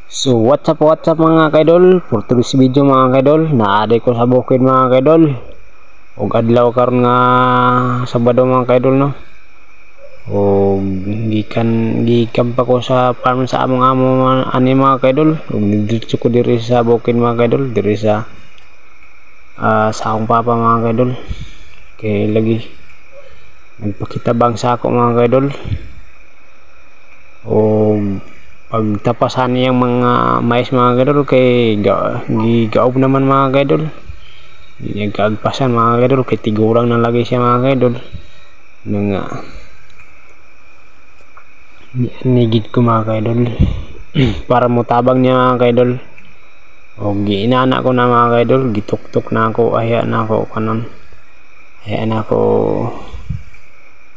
So what's up mga kaidol, for today's video mga kaidol, naaday ko sa bukid mga kaidol. Og adlaw karon nga Sabado mga kaidol no. Og gikan pa ko sa farm sa among amo ani mga kaidol. Og diretso ko diri sa bukid mga kaidol, diri sa akong papa mga kaidol. Kay lagi nagpakitabang sa ako mga kaidol. Og pagtapasan niyang mga mais mga kaidol kay gigaob naman mga kaidol, nagkaagpasan mga kaidol kay tigurang na lagi siya mga kaidol nang nigid ko mga kaidol para mo tabang niya mga kaidol. O giinana ko na mga kaidol, gituktok na ako, aya na ako kanon, aya na ako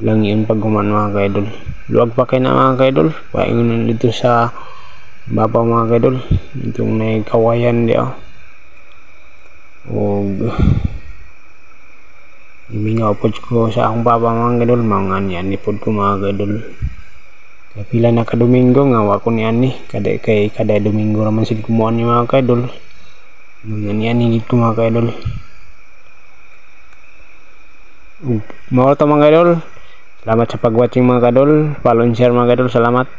lang yun pag human mga kaidol. Luwag pa kayo na mga kaidol, paingon dito sa babaw mga kaidol, itong nagkawayan di o imingaw po ko sa akong baba mga kaidol, mga niyan po ko mga kaidol. Kaya pila na ka Domingo nga wako ni ani kada Domingo naman sid kumuan ni mga kaidol, mga niyan higit ko mga kaidol. Mao to mga kaidol, salamat sa pag-watching mga kaidol, follow and share mga kaidol, salamat.